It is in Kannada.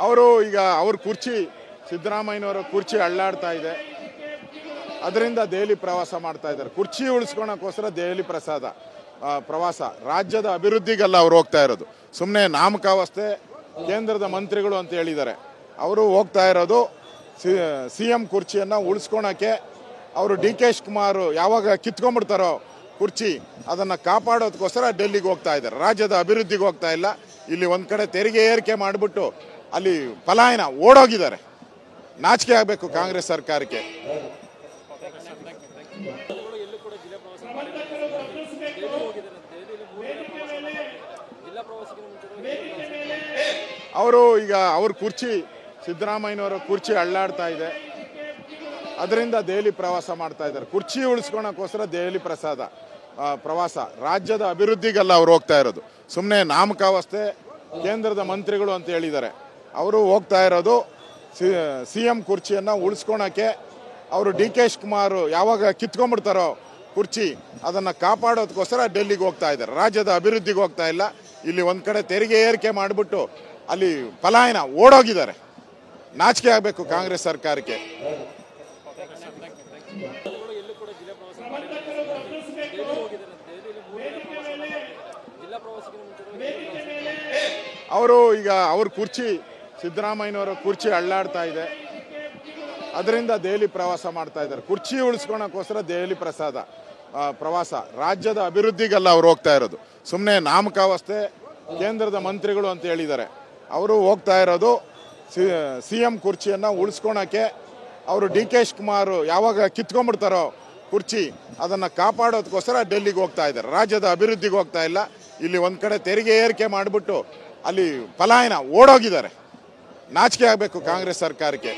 ಅವರು ಈಗ ಅವ್ರ ಕುರ್ಚಿ ಸಿದ್ದರಾಮಯ್ಯನವರ ಕುರ್ಚಿ ಅಳ್ಳಾಡ್ತಾ ಇದೆ. ಅದರಿಂದ ದೆಹಲಿ ಪ್ರವಾಸ ಮಾಡ್ತಾ ಇದ್ದಾರೆ. ಕುರ್ಚಿ ಉಳಿಸ್ಕೊಳಕ್ಕೋಸ್ಕರ ದೆಹಲಿ ಪ್ರವಾಸ. ರಾಜ್ಯದ ಅಭಿವೃದ್ಧಿಗೆಲ್ಲ ಅವ್ರು ಹೋಗ್ತಾ ಇರೋದು. ಸುಮ್ಮನೆ ನಾಮಕಾವಸ್ಥೆ ಕೇಂದ್ರದ ಮಂತ್ರಿಗಳು ಅಂತ ಹೇಳಿದ್ದಾರೆ. ಅವರು ಹೋಗ್ತಾ ಇರೋದು CM ಕುರ್ಚಿಯನ್ನು ಉಳಿಸ್ಕೊಳಕ್ಕೆ. ಅವರು DK ಶಿವಕುಮಾರ್ ಯಾವಾಗ ಕಿತ್ಕೊಂಡ್ಬಿಡ್ತಾರೋ ಕುರ್ಚಿ, ಅದನ್ನು ಕಾಪಾಡೋದಕ್ಕೋಸ್ಕರ ಡೆಲ್ಲಿಗೆ ಹೋಗ್ತಾ ಇದ್ದಾರೆ. ರಾಜ್ಯದ ಅಭಿವೃದ್ಧಿಗೆ ಹೋಗ್ತಾ ಇಲ್ಲ. ಇಲ್ಲಿ ಒಂದು ಕಡೆ ತೆರಿಗೆ ಏರಿಕೆ ಮಾಡಿಬಿಟ್ಟು ಅಲ್ಲಿ ಪಲಾಯನ ಓಡೋಗಿದ್ದಾರೆ. ನಾಚಿಕೆ ಆಗಬೇಕು ಕಾಂಗ್ರೆಸ್ ಸರ್ಕಾರಕ್ಕೆ. ಅವರು ಈಗ ಅವ್ರ ಕುರ್ಚಿ ಸಿದ್ದರಾಮಯ್ಯನವರ ಕುರ್ಚಿ ಅಳ್ಳಾಡ್ತಾ ಇದೆ. ಅದರಿಂದ ದೆಹಲಿ ಪ್ರವಾಸ ಮಾಡ್ತಾ ಇದ್ದಾರೆ. ಕುರ್ಚಿ ಉಳಿಸ್ಕೊಳಕ್ಕೋಸ್ಕರ ದೆಹಲಿ ಪ್ರವಾಸ. ರಾಜ್ಯದ ಅಭಿವೃದ್ಧಿಗೆಲ್ಲ ಅವ್ರು ಹೋಗ್ತಾ ಇರೋದು. ಸುಮ್ಮನೆ ನಾಮಕಾವಸ್ಥೆ ಕೇಂದ್ರದ ಮಂತ್ರಿಗಳು ಅಂತ ಹೇಳಿದ್ದಾರೆ. ಅವರು ಹೋಗ್ತಾ ಇರೋದು CM ಕುರ್ಚಿಯನ್ನು ಉಳಿಸ್ಕೊಳಕ್ಕೆ. ಅವರು DK ಶಿವಕುಮಾರ್ ಯಾವಾಗ ಕಿತ್ಕೊಂಡ್ಬಿಡ್ತಾರೋ ಕುರ್ಚಿ, ಅದನ್ನು ಕಾಪಾಡೋದಕ್ಕೋಸ್ಕರ ಡೆಲ್ಲಿಗೆ ಹೋಗ್ತಾ ಇದ್ದಾರೆ. ರಾಜ್ಯದ ಅಭಿವೃದ್ಧಿಗೆ ಹೋಗ್ತಾ ಇಲ್ಲ. ಇಲ್ಲಿ ಒಂದು ಕಡೆ ತೆರಿಗೆ ಏರಿಕೆ ಮಾಡಿಬಿಟ್ಟು ಅಲ್ಲಿ ಪಲಾಯನ ಓಡೋಗಿದ್ದಾರೆ. ನಾಚಿಕೆ ಆಗಬೇಕು ಕಾಂಗ್ರೆಸ್ ಸರ್ಕಾರಕ್ಕೆ. ಅವರು ಈಗ ಅವ್ರ ಕುರ್ಚಿ ಸಿದ್ದರಾಮಯ್ಯನವರ ಕುರ್ಚಿ ಅಳ್ಳಾಡ್ತಾ ಇದೆ. ಅದರಿಂದ ದೆಹಲಿ ಪ್ರವಾಸ ಮಾಡ್ತಾ ಇದ್ದಾರೆ. ಕುರ್ಚಿ ಉಳಿಸ್ಕೊಳಕ್ಕೋಸ್ಕರ ದೆಹಲಿ ಪ್ರವಾಸ. ರಾಜ್ಯದ ಅಭಿವೃದ್ಧಿಗೆಲ್ಲ ಅವ್ರು ಹೋಗ್ತಾ ಇರೋದು. ಸುಮ್ಮನೆ ನಾಮಕಾವಸ್ಥೆ ಕೇಂದ್ರದ ಮಂತ್ರಿಗಳು ಅಂತ ಹೇಳಿದ್ದಾರೆ. ಅವರು ಹೋಗ್ತಾ ಇರೋದು CM ಕುರ್ಚಿಯನ್ನು ಉಳಿಸ್ಕೊಳಕ್ಕೆ. ಅವರು DK ಶಿವಕುಮಾರ್ ಯಾವಾಗ ಕಿತ್ಕೊಂಡ್ಬಿಡ್ತಾರೋ ಕುರ್ಚಿ, ಅದನ್ನು ಕಾಪಾಡೋದಕ್ಕೋಸ್ಕರ ಡೆಲ್ಲಿಗೆ ಹೋಗ್ತಾ ಇದ್ದಾರೆ. ರಾಜ್ಯದ ಅಭಿವೃದ್ಧಿಗೆ ಹೋಗ್ತಾ ಇಲ್ಲ. ಇಲ್ಲಿ ಒಂದು ಕಡೆ ತೆರಿಗೆ ಏರಿಕೆ ಮಾಡಿಬಿಟ್ಟು ಅಲ್ಲಿ ಪಲಾಯನ ಓಡೋಗಿದ್ದಾರೆ. ನಾಚಿಕೆ ಆಗಬೇಕು ಕಾಂಗ್ರೆಸ್ ಸರ್ಕಾರಕ್ಕೆ.